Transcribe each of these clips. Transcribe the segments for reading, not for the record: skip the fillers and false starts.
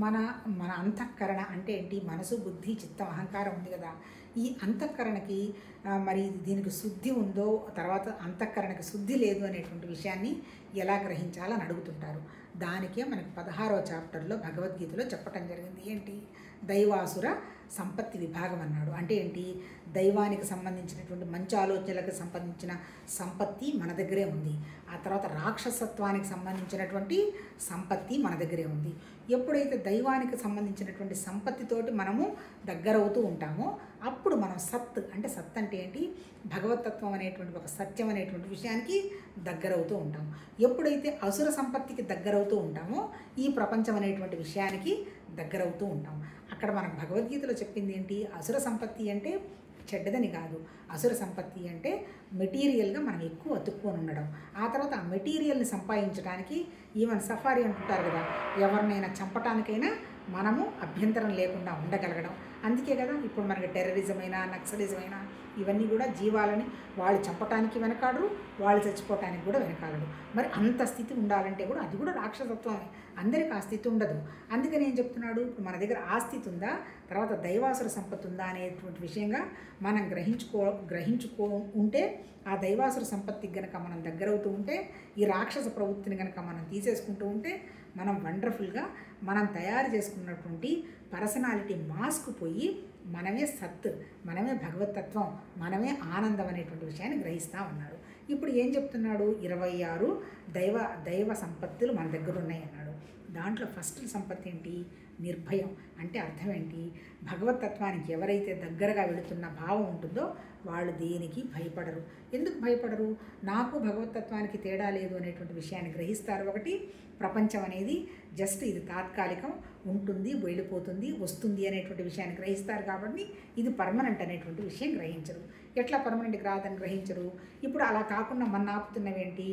మన మన అంతఃకరణ అంటే ఏంటి? మనసు, బుద్ధి, చిత్తం, అహంకారం ఉంది కదా. ఈ అంతఃకరణకి మరి దీనికి శుద్ధి ఉందో, తర్వాత అంతఃకరణకి శుద్ధి లేదు అనేటువంటి విషయాన్ని ఎలా గ్రహించాలని అడుగుతుంటారు. దానికే మనకి 16వ చాప్టర్లో భగవద్గీతలో చెప్పటం జరిగింది. ఏంటి? దైవాసుర సంపత్తి విభాగం అన్నాడు. అంటే ఏంటి? దైవానికి సంబంధించినటువంటి మంచి ఆలోచనలకు సంబంధించిన సంపత్తి మన దగ్గరే ఉంది. ఆ తర్వాత రాక్షసత్వానికి సంబంధించినటువంటి సంపత్తి మన దగ్గరే ఉంది. ఎప్పుడైతే దైవానికి సంబంధించినటువంటి సంపత్తితోటి మనము దగ్గరవుతూ ఉంటామో అప్పుడు మనం సత్ అంటే సత్ అంటే ఏంటి? భగవతత్వం అనేటువంటి ఒక సత్యం అనేటువంటి విషయానికి దగ్గరవుతూ ఉంటాము. ఎప్పుడైతే అసుర సంపత్తికి దగ్గరవుతూ ఉంటామో ఈ ప్రపంచం అనేటువంటి విషయానికి దగ్గరవుతూ ఉంటాం. అక్కడ మనకు భగవద్గీతలో చెప్పింది ఏంటి? అసుర సంపత్తి అంటే చెడ్డదని కాదు. అసుర సంపత్తి అంటే మెటీరియల్గా మనం ఎక్కువ అతుక్కొని ఉండడం. ఆ తర్వాత ఆ మెటీరియల్ని సంపాదించడానికి ఈవెన్ సఫారీ అంటుంటారు కదా, ఎవరినైనా చంపటానికైనా మనము అభ్యంతరం లేకుండా ఉండగలగడం. అందుకే కదా ఇప్పుడు మనకి టెర్రరిజం అయినా, నక్సలిజం అయినా ఇవన్నీ కూడా జీవాలని వాళ్ళు చంపటానికి వెనకాడరు, వాళ్ళు చచ్చిపోవటానికి కూడా వెనకాడరు. మరి అంత స్థితి ఉండాలంటే కూడా అది కూడా రాక్షసత్వమే. అందరికీ ఆ స్థితి ఉండదు. అందుకని ఏం చెప్తున్నాడు? ఇప్పుడు మన దగ్గర ఆ స్థితి ఉందా, తర్వాత దైవాసుర సంపత్తి ఉందా అనేటువంటి విషయంగా మనం గ్రహించుకో ఉంటే, ఆ దైవాసుర సంపత్తికి గనక మనం దగ్గరవుతూ ఉంటే, ఈ రాక్షస ప్రవృత్తిని కనుక మనం తీసేసుకుంటూ ఉంటే, మనం వండర్ఫుల్గా మనం తయారు చేసుకున్నటువంటి పర్సనాలిటీ మాస్క్ పోయి మనమే సత్, మనమే భగవతత్వం, మనమే ఆనందం అనేటువంటి విషయాన్ని గ్రహిస్తూ ఉన్నారు. ఇప్పుడు ఏం చెప్తున్నాడు? 26 దైవ సంపత్తులు మన దగ్గర ఉన్నాయి అన్నాడు. దాంట్లో ఫస్ట్ సంపత్తి ఏంటి? నిర్భయం. అంటే అర్థం ఏంటి? భగవతత్వానికి ఎవరైతే దగ్గరగా వెళుతున్న భావం ఉంటుందో వాళ్ళు దేనికి భయపడరు. ఎందుకు భయపడరు? నాకు భగవతత్వానికి తేడా లేదు అనేటువంటి విషయాన్ని గ్రహిస్తారు. ఒకటి, ప్రపంచం అనేది జస్ట్ ఇది తాత్కాలికం, ఉంటుంది, వెళ్ళిపోతుంది, వస్తుంది అనేటువంటి విషయాన్ని గ్రహిస్తారు. కాబట్టి ఇది పర్మనెంట్ అనేటువంటి విషయం గ్రహించరు. ఎట్లా పర్మనెంట్కి రాదని గ్రహించరు? ఇప్పుడు అలా కాకుండా మన ఆపుతున్నవేంటి?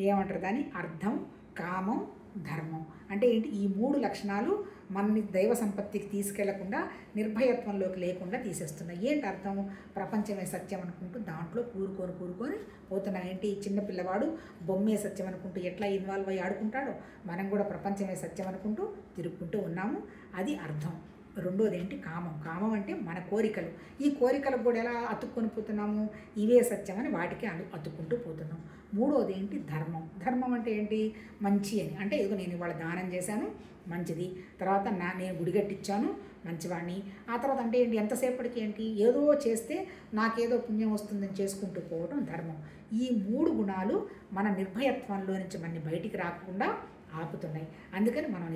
ఏమంటారు దాన్ని? అర్థం, కామం, ధర్మం. అంటే ఏంటి? ఈ 3 లక్షణాలు మనని దైవ సంపత్తికి తీసుకెళ్లకుండా, నిర్భయత్వంలోకి లేకుండా తీసేస్తున్నాయి. ఏంటి అర్థం? ప్రపంచమే సత్యం అనుకుంటూ దాంట్లో కూరుకొని పోతున్నాం. ఏంటి? చిన్నపిల్లవాడు బొమ్మే సత్యం అనుకుంటూ ఎట్లా ఇన్వాల్వ్ అయ్యి ఆడుకుంటాడో, మనం కూడా ప్రపంచమే సత్యం అనుకుంటూ తిరుగుకుంటూ ఉన్నాము. అది అర్థం. రెండోది ఏంటి? కామం. కామం అంటే మన కోరికలు. ఈ కోరికలకు కూడా ఎలా అతుక్కొని పోతున్నాము? ఇవే సత్యం అని వాటికి అతుక్కుంటూ పోతున్నాం. మూడోది ఏంటి? ధర్మం. ధర్మం అంటే ఏంటి? మంచి అని. అంటే ఏదో నేను ఇవాళ దానం చేశాను, మంచిది. తర్వాత నేను గుడిగట్టించాను, మంచివాడిని. ఆ తర్వాత అంటే ఏంటి? ఎంతసేపటికి ఏంటి? ఏదో చేస్తే నాకేదో పుణ్యం వస్తుందని చేసుకుంటూ పోవడం ధర్మం. ఈ 3 గుణాలు మన నిర్భయత్వంలో నుంచి మనని బయటికి రాకుండా ఆపుతున్నాయి. అందుకని మనం